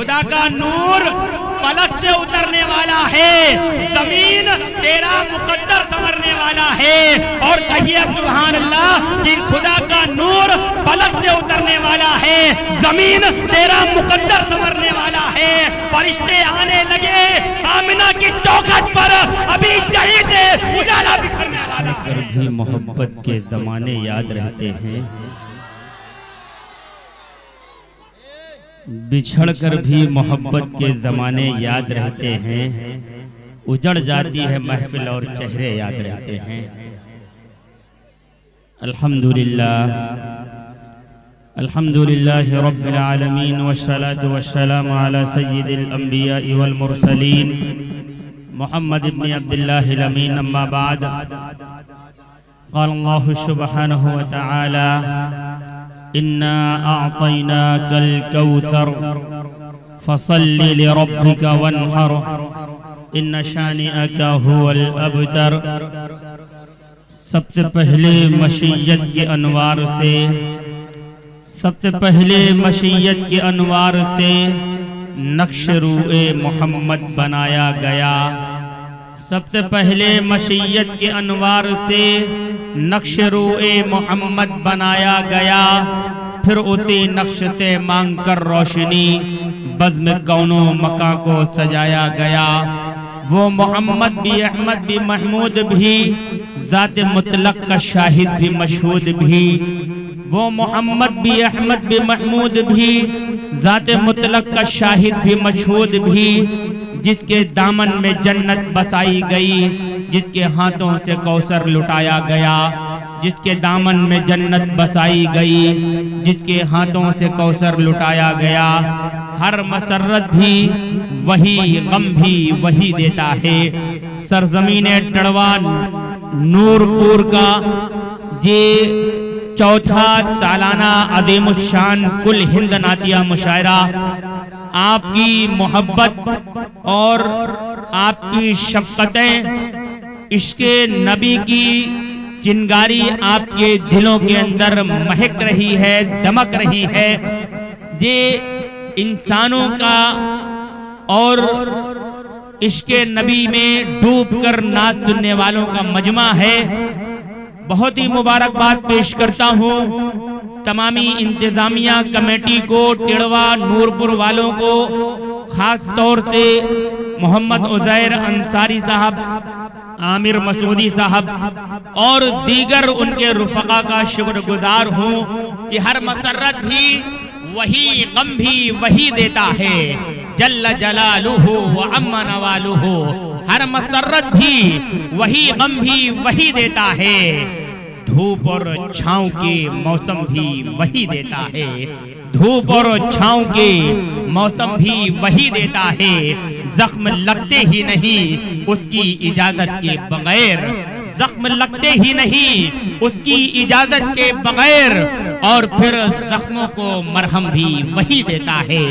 खुदा का नूर फलक से उतरने वाला है, जमीन तेरा मुकद्दर संवरने वाला है। और कहिए सुभान अल्लाह कि खुदा का नूर फलक से उतरने वाला है, जमीन तेरा मुकद्दर संवरने वाला है। फरिश्ते आने लगे आमिना की चौखट पर, अभी शहीद उजाला बिखरने वाला है। भी मोहब्बत के जमाने याद रहते हैं, बिछड़कर भी मोहब्बत के ज़माने याद रहते हैं। उजड़ जाती है महफिल और चेहरे याद रहते हैं। अल्हम्दुलिल्लाह अल्हम्दुलिल्लाह रब्बिल आलमीन वस्सलातु वस्सलामु अला सय्यिदिल अंबिया वल मुरसलीन मुहम्मद इब्न अब्दुल्लाहिल अमीन। अम्मा बाद, क़ाल अल्लाहु सुब्हानहु व तआला इन्ना अअतैनाकल कौसर फसल्लि लिरब्बिका वन्हर इन्न शानिअका हुवल अबतर। सबसे पहले मशीयत के अनवार से, सबसे पहले मशीयत के अनवार से नक्श रूए मोहम्मद बनाया गया। सबसे पहले मशीयत के अनवार से नक्श रूए मोहम्मद बनाया गया। फिर उसी नक्श से मांग कर रोशनी बज़्म कौनो मकां को सजाया गया। वो मोहम्मद भी, अहमद भी, महमूद भी, ज़ात मुतलक का शाहिद भी, मशहूद भी। वो मोहम्मद भी, अहमद भी, महमूद भी, ज़ात मुतलक का शाहिद भी, मशहूद भी, जिसके दामन में जन्नत बसाई गई, जिसके हाथों से कौसर लुटाया गया, जिसके दामन में जन्नत बसाई गई, जिसके हाथों से कौसर लुटाया गया। हर मसरत भी वही, गम भी वही देता है। सरजमीने टड़वा नूरपुर का ये चौथा सालाना अज़ीमुश्शान कुल हिंद नातिया मुशायरा आपकी मोहब्बत और आपकी शफ़क़तें, इश्क़े नबी की चिंगारी आपके दिलों के अंदर महक रही है, दमक रही है। ये इंसानों का और इश्क़े नबी में डूबकर नाच सुनने वालों का मजमा है। बहुत ही मुबारकबाद पेश करता हूँ तमामी इंतजामिया कमेटी को, टिड़वा नूरपुर वालों को, खास तौर से मोहम्मद उज़ैर अंसारी साहब, आमिर मसूदी साहब और दीगर उनके रुफ़क़ा का शुक्रगुजार हूँ कि हर मसरत भी वही, गम भी वही देता है। जल्ल जलालुहु व अम्मा नवालुहु। हर मसरत भी वही, गम भी वही देता है। धूप और छाँव के मौसम भी वही देता है। धूप और छाँव के मौसम भी वही देता है। जख्म लगते ही नहीं उसकी इजाजत के बगैर, जख्म लगते ही नहीं उसकी इजाजत के बगैर। और फिर जख्मों को मरहम भी वही देता है,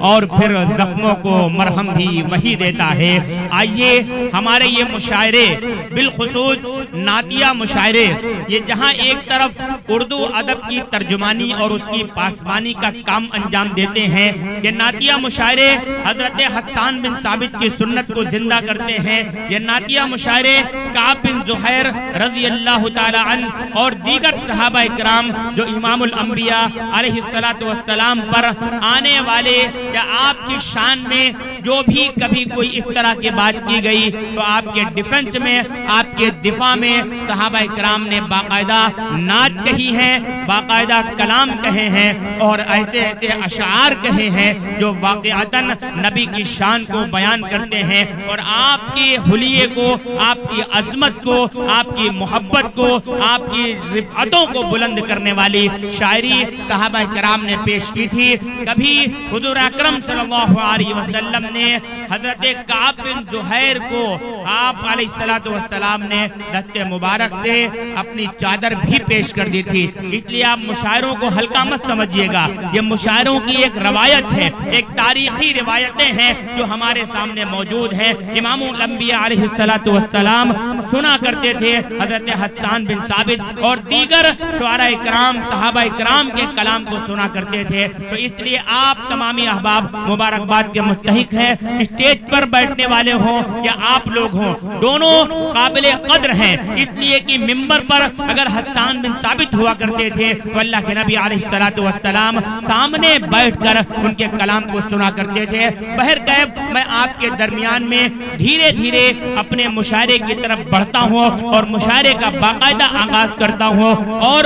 और फिर जख्मों को मरहम भी वही देता है। आइए हमारे ये मुशायरे, बिलखुसूस नातिया मुशायरे, ये जहाँ एक तरफ उर्दू अदब की तर्जुमानी और उसकी पासबानी का काम अंजाम देते हैं, ये नातिया मुशायरे हजरत हस्सान बिन साबित की सुन्नत को जिंदा करते हैं। ये नातिया मुशायरे काब बिन ज़ुहैर रज़ी अल्लाह ताला अन्हु और दीगर सहाबा इकराम जो इमामुल अंबिया अलैहिस्सलातु वस्सलाम पर आने वाले या आपकी शान में जो भी कभी कोई इस तरह की बात की गई तो आपके डिफेंस में, आपके दिफा में सहाबा इकराम ने बाकायदा नात कही है, बाकायदा कलाम कहे हैं और ऐसे ऐसे अशार कहे हैं जो वाक़अतन नबी की शान को बयान करते हैं और आपके हुलिये को, आपकी अजमत को, आपकी मोहब्बत को, आपकी रिफ़अतों को बुलंद करने वाली शायरी सहाबा किराम ने पेश की थी। कभी हुजूर अकरम सल्लल्लाहु अलैहि वसल्लम ने हजरत काब बिन जुहैर को आप अलैहिस्सलातु वस्सलाम ने दस्ते मुबारक से अपनी चादर भी पेश कर दी थी। इसलिए आप मुशायरों को हल्का मत समझिएगा, ये मुशायरों की एक रवायत है, एक तारीखी रिवायतें हैं जो हमारे सामने मौजूद है। इमामुल अंबिया अलैहिस्सलातु वस्सलाम सुना करते थे हजरत हस्सान बिन साबित और दीगर शुआरा इकराम सहाबा इकराम के कलाम को सुना करते थे। तो इसलिए आप तमामी अहबाब मुबारकबाद के मुस्तहिक हैं। स्टेज पर बैठने वाले हों या आप लोग हों, दोनों काबिल कद्र हैं, इसलिए कि मिंबर पर अगर हस्सान बिन साबित हुआ करते थे तो अल्लाह के नबी अलैहिस्सलातु वस्सलाम सामने बैठकर उनके कलाम को सुना करते थे। बहरकैफ मैं आपके दरमियान में धीरे धीरे अपने मुशायरे की तरफ बढ़ता हूँ और मुशायरे का बाकायदा आगाज करता हूँ और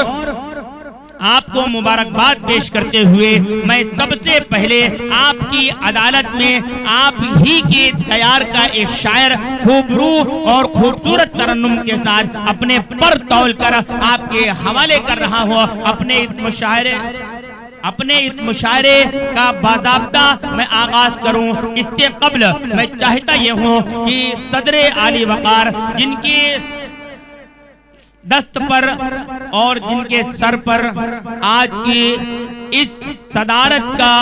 आपको मुबारकबाद पेश करते हुए मैं सबसे पहले आपकी अदालत में आप ही के तैयार का एक शायर खूबरू और खूबसूरत तरन्नुम के साथ अपने पर तौल कर आपके हवाले कर रहा हूँ। अपने इस मुशायरे का बाज़ाब्ता मैं आगाज करूं, इससे कब्ल मैं चाहता ये हूँ कि सदरे आली वकार जिनकी दस्त पर और जिनके सर पर आज की इस सदारत का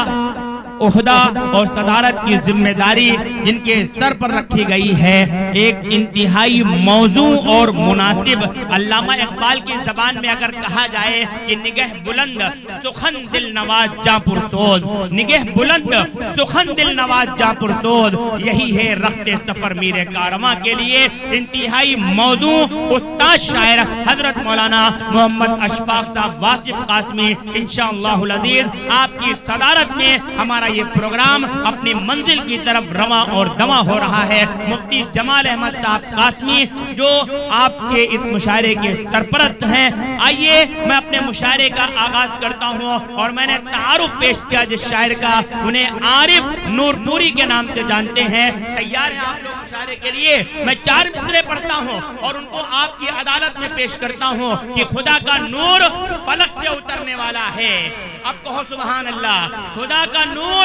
ओहदा और सदारत की जिम्मेदारी जिनके सर पर रखी गई है, एक इंतहाई मौजू और मुनासिब अल्लामा इकबाल की जबान में अगर कहा जाए कि निगह बुलंद सुखन दिल नवाज जापुर सोद, निगह बुलंद सुखन दिल नवाज जापुर सोद, यही है रखते सफर मीरे कारवां के लिए इंतहाई मौजू उस्ताद शायर हजरत मौलाना मोहम्मद अशफाक साहब वासिफ कासमी इंशाअल्लाहुल अज़ीज़ आपकी सदारत में हमारा ये प्रोग्राम अपनी मंजिल की तरफ रवां और दवा हो रहा है। मुफ्ती जमाल अहमद साहब कासमी जो आपके इस मुशायरे के सरपरस्त हैं, आइए मैं अपने मुशायरे का आगाज करता हूँ और मैंने तारुफ पेश किया जिस शायर का, उन्हें आरिफ नूरपुरी के नाम से जानते हैं। तैयार हैं आप लोग मुशायरे के लिए? मैं 4 मिसरे पढ़ता हूँ और उनको आपकी अदालत में पेश करता हूँ कि खुदा का नूर फलक से उतरने वाला है। अब कहो सुभान अल्लाह। खुदा का नूर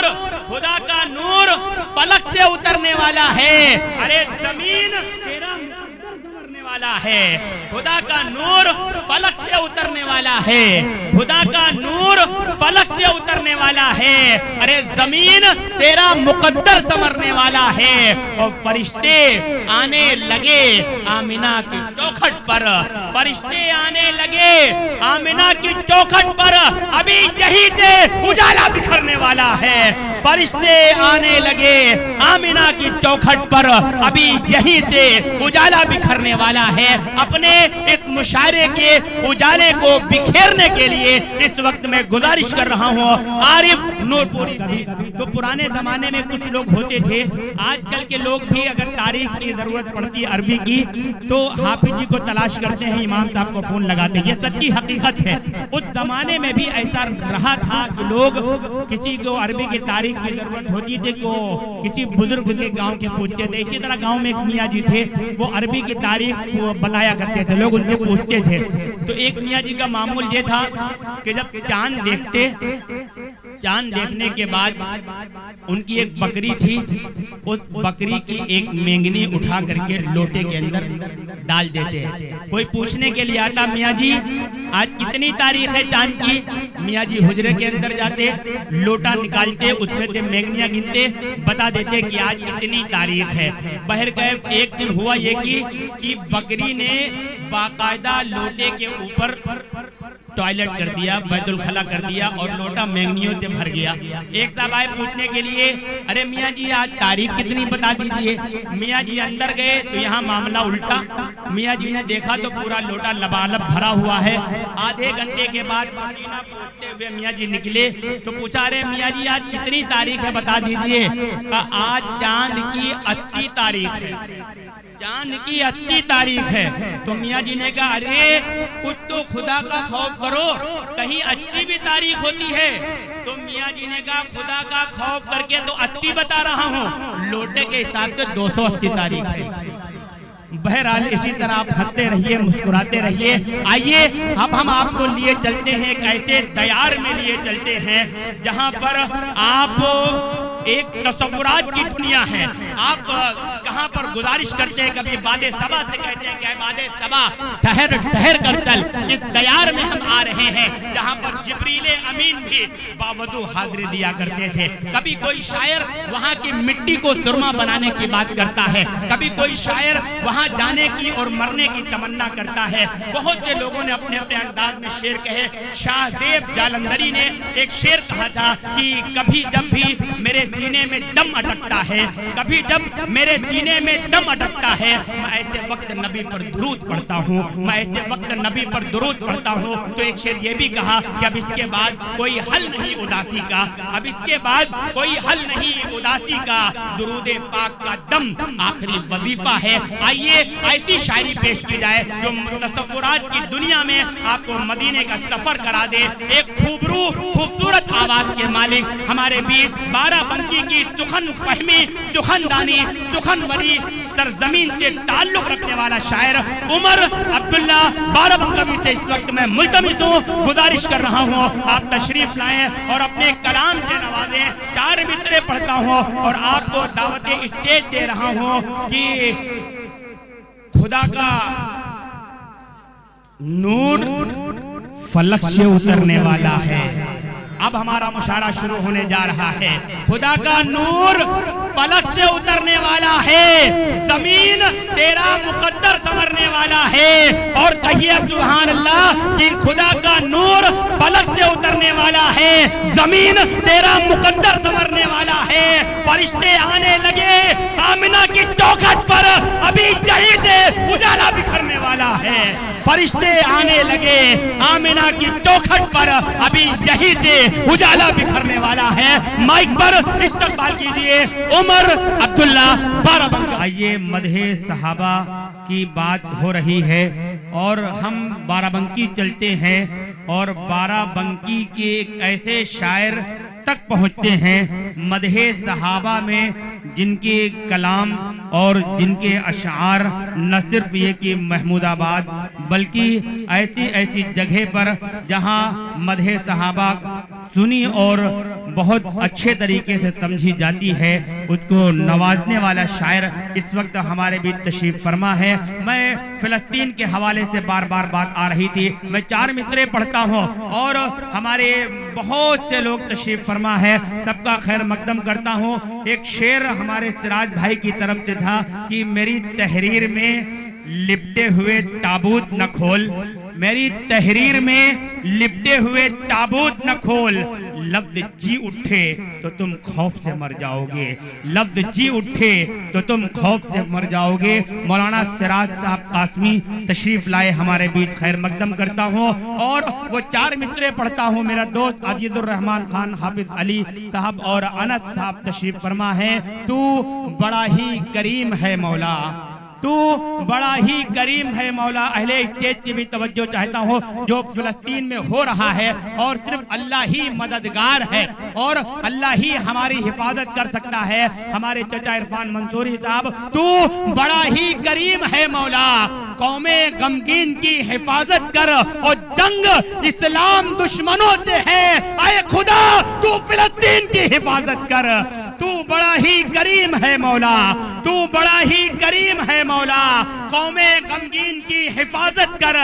फलक से उतरने वाला है, अरे जमीन तेरा मुकद्दर संवरने वाला है। खुदा का नूर फलक से उतरने वाला है, खुदा का नूर फलक से उतरने वाला है, अरे जमीन तेरा मुकद्दर संवरने वाला है। और फरिश्ते आने लगे आमिना की चौखट पर, फरिश्ते आने लगे आमिना की चौखट पर, अभी यही से उजाला बिखरने वाला है। फरिश्ते आने लगे आमिना की चौखट पर, अभी यहीं से उजाला बिखरने वाला है। अपने इस मुशायरे के उजाले को बिखेरने के लिए इस वक्त मैं गुजारिश कर रहा हूँ आरिफ नूरपुरी से। तो पुराने जमाने में कुछ लोग होते थे, आजकल के लोग भी अगर तारीख की जरूरत पड़ती है अरबी की तो हाफिज जी को तलाश करते हैं, इमाम साहब को फोन लगाते हैं। ये सच्ची हकीकत है। उस जमाने में भी ऐसा रहा था कि लोग किसी को अरबी की तारीख की जरूरत होती थी को किसी बुजुर्ग के गांव के पूछते थे। इसी तरह गांव में एक मियाँ जी थे, वो अरबी की तारीख बताया करते थे, लोग उनसे पूछते थे। तो एक मियाँ जी का मामूल ये था कि जब चांद देखते, चांद देखने के बाद उनकी एक बकरी थी, उस बकरी की एक मेंगनी उठा करके लोटे के अंदर डाल देते। कोई पूछने के लिए आता, मियाँ जी आज कितनी तारीख है चांद की? मियाँ जी हुजरे के अंदर जाते, लोटा निकालते, उसमें से मेंगनियाँ गिनते, बता देते कि आज कितनी तारीख है। बहरकैफ एक दिन हुआ ये कि बकरी ने बाकायदा लोटे के ऊपर टॉयलेट कर दिया, बैतुल खला कर दिया और लोटा मेंगनियों से भर गया। एक साहब आए पूछने के लिए, अरे मियाँ जी आज तारीख कितनी बता दीजिए। मियाँ जी अंदर गए तो यहाँ मामला उल्टा। मियाँ जी ने देखा तो पूरा लोटा लबालब भरा हुआ है। आधे घंटे के बाद पसीना पोंछते हुए मियाँ जी निकले तो पूछा, अरे मियाँ जी आज कितनी तारीख है बता दीजिए। आज चांद की 80 तारीख है, चांद की 80 तारीख है। तो मियाँ जी ने कहा, अरे कुछ तो खुदा का खौफ करो, कहीं 80 भी तारीख होती है। तो मियाँ जी ने कहा, खुदा का खौफ करके तो 80 बता रहा हूँ, लोटे के हिसाब से 280 तारीख है। बहरहाल इसी तरह आप हंसते रहिए, मुस्कुराते रहिए। आइए अब हम आपको लिए चलते हैं एक ऐसे दयार में लिए चलते हैं जहाँ पर आप एक तसव्वुरात की दुनिया है। आप कहां पर गुजारिश करते हैं, कभी बादे सबा से कहते हैं कि बादे सबा ठहर ठहर कर चल, इस दयार में हम आ रहे हैं जहां पर जिब्रीले अमीन भी बावजूद हाजिरी दिया करते थे। कभी कोई शायर वहां की मिट्टी को सुरमा बनाने की बात करता है, कभी कोई शायर वहां जाने की और मरने की तमन्ना करता है। बहुत से लोगों ने अपने अपने अंदाज में शेर कहे। शाहदेव जालंधरी ने एक शेर कहा था कि कभी जब भी मेरे सीने में दम अटकता है, कभी जब मेरे सीने में दम अटकता है, मैं ऐसे वक्त नबी पर दुरूद पढ़ता हूँ, मैं ऐसे वक्त नबी पर दुरूद पढ़ता हूँ। तो एक शेर ये भी कहा कि अब इसके बाद कोई हल नहीं उदासी का, अब इसके बाद कोई हल नहीं उदासी का, दुरूदे पाक का दम आखिरी वजीफा है। आइए ऐसी शायरी पेश की जाए जो तसव्वुरात की दुनिया में आपको मदीने का सफर करा दे। एक खूबसूरत आवाज के मालिक हमारे बीच बाराबंकी की चुखन फहमी, चुखनदानी, चुखनवरी सरजमीन से ताल्लुक रखने वाला शायर उमर अब्दुल्ला बाराबंकी से इस वक्त मैं मुल्तमिस हूँ, गुजारिश कर रहा हूँ आप तशरीफ लाएं और अपने कलाम से नवाजें। 4 मित्रे पढ़ता हूँ और आपको दावत स्टेज दे रहा हूँ कि खुदा का नूर फलक से उतरने वाला है। अब हमारा मुशारा शुरू होने जा रहा है। खुदा का नूर फलक से उतरने वाला है, जमीन तेरा मुकद्दर संवरने वाला है। और कहिए सुभान अल्लाह कि खुदा का नूर फलक से उतरने वाला है, जमीन तेरा मुकद्दर संवरने वाला है। फरिश्ते आने लगे आमिना की चौखट पर, अभी यहीं से उजाला बिखरने वाला है। फरिश्ते आने लगे आमिना की चौखट पर, अभी यहीं से उजाला बिखरने वाला है। माइक पर इस्तकबाल कीजिए उमर अब्दुल्ला बाराबंकी। आइए मदहे सहाबा की बात हो रही है और हम बाराबंकी चलते हैं और बाराबंकी के एक ऐसे शायर तक पहुंचते हैं मदहे सहाबा में जिनके कलाम और जिनके अशार न सिर्फ ये कि महमूदाबाद बल्कि ऐसी ऐसी जगह पर जहां मदहे सहाबा सुनी और बहुत अच्छे तरीके से समझी जाती है, उसको नवाजने वाला शायर इस वक्त हमारे बीच तशरीफ फरमा है। मैं फिलिस्तीन के हवाले से बार बार बात आ रही थी, मैं 4 मित्रे पढ़ता हूँ और हमारे बहुत से लोग तशरीफ फरमा है, सबका खैर मकदम करता हूँ। एक शेर हमारे सिराज भाई की तरफ से था कि मेरी तहरीर में लिपटे हुए ताबूत न खोल, मेरी तहरीर में लिपटे हुए ताबूत न खोल, लफ्ज जी उठे तो तुम खौफ से मर जाओगे, लफ्ज जी उठे तो तुम खौफ से मर जाओगे। मौलाना सिराज साहब कासमी तशरीफ लाए हमारे बीच, खैर मकदम करता हूँ और वो 4 मित्रे पढ़ता हूँ। मेरा दोस्त अजीजुर रहमान खान हाफिज अली साहब और अनस साहब तशरीफ फरमा है। तू बड़ा ही करीम है मौला, तू बड़ा ही करीम है मौला। अहले स्टेज की भी तवज्जो चाहता हूँ, जो फिलिस्तीन में हो रहा है और सिर्फ अल्लाह ही मददगार है और अल्लाह ही हमारी हिफाजत कर सकता है। हमारे चचा इरफान मंसूरी साहब, तू बड़ा ही करीम है मौला, कौमे गमगीन की हिफाजत कर और जंग इस्लाम दुश्मनों से है, आए खुदा तू फिलिस्तीन की हिफाजत कर। तू बड़ा ही करीम है मौला, तू बड़ा ही करीम है मौला, कौमे गमगीन की हिफाजत कर,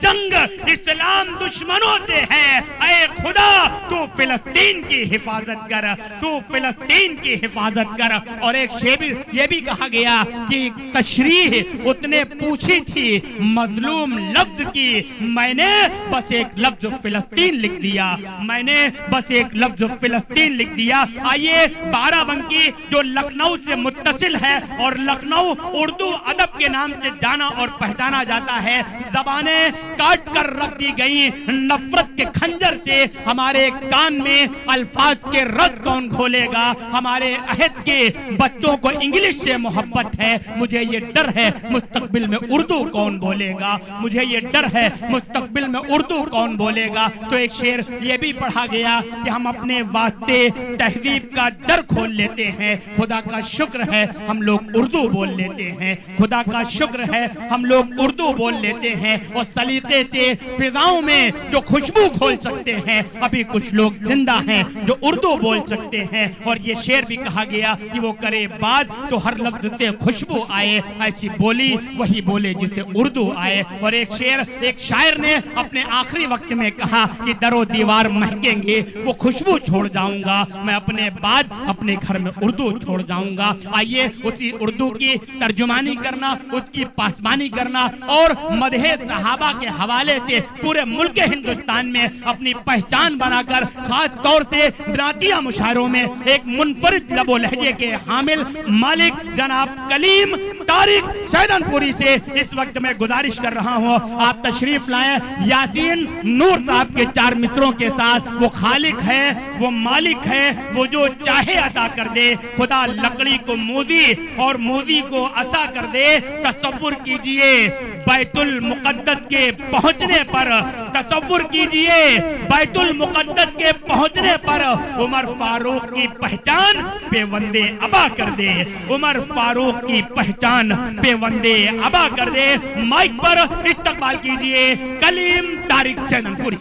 जंग इस्लाम दुश्मनों से है, ऐ खुदा तू फिलिस्तीन की हिफाजत कर, तू फिलिस्तीन की हिफाजत कर। और एक शेर ये भी कहा गया कि तशरीह उतने पूछी थी मजलूम लफ्ज की, मैंने बस एक लफ्ज फिलिस्तीन लिख दिया, मैंने बस एक लफ्ज फिलिस्तीन लिख दिया। आइए बाराबंकी जो लखनऊ से मुत्तसिल है और लखनऊ उर्दू अदब के नाम से जाना और पहचाना जाता है, जबानें काट कर रख दी गई नफरत के खंजर से, हमारे कान में अल्फाज के रस कौन घोलेगा। हमारे अहद के बच्चों को इंग्लिश से मोहब्बत है, मुझे ये डर है मुस्तकबिल में उर्दू कौन बोलेगा, मुझे ये डर है मुस्तकबिल में उर्दू कौन बोलेगा। तो एक शेर ये भी पढ़ा गया कि हम अपने वास्ते तहजीब का दर खोल लेते हैं, खुदा का शुक्र है हम लोग उर्दू बोल लेते हैं, खुदा का शुक्र है हम लोग उर्दू बोल लेते हैं और सलीका तरीके से फिजाओं में जो खुशबू घोल सकते हैं, अभी कुछ लोग जिंदा हैं जो उर्दू बोल सकते हैं। और ये शेर भी कहा गया कि वो करे बात तो हर लफ्ज से खुशबू आए, ऐसी बोली वही बोले जिसे उर्दू आए। और एक शेर एक शायर ने अपने आखिरी वक्त में कहा कि दरो दीवार महकेंगे वो खुशबू छोड़ जाऊंगा, मैं अपने बाद अपने घर में उर्दू छोड़ जाऊंगा। आइए उसी उर्दू की तर्जुमानी करना, उसकी पासबानी करना और मदहे सहाबा के हवाले से पूरे मुल्क हिंदुस्तान में अपनी पहचान बनाकर, खास तौर से बिनातिया मुशायरों में एक मुनफरिद लबो लहजे के हामिल मालिक जनाब कलीम तारिक सैदनपुरी से इस वक्त मैं गुजारिश कर रहा हूँ आप तशरीफ लाएं। यासीन नूर साहब के 4 मित्रों के साथ। वो खालिक है, वो मालिक है, वो जो चाहे अदा कर दे। खुदा लकड़ी को मोदी और मोदी को असा कर दे। तसव्वुर कीजिए बैतुल मुक़द्दस के पहुंचने पर, तसव्वुर कीजिए बैतुल मुक़द्दस के पहुंचने पर उमर फारूक की पहचान पे वंदे अबा कर दे। उमर फारूक की पहचान पे वंदे अबा कर दे। माइक पर इस्तकबाल कीजिए कलीम तारिक सैदनपुरी।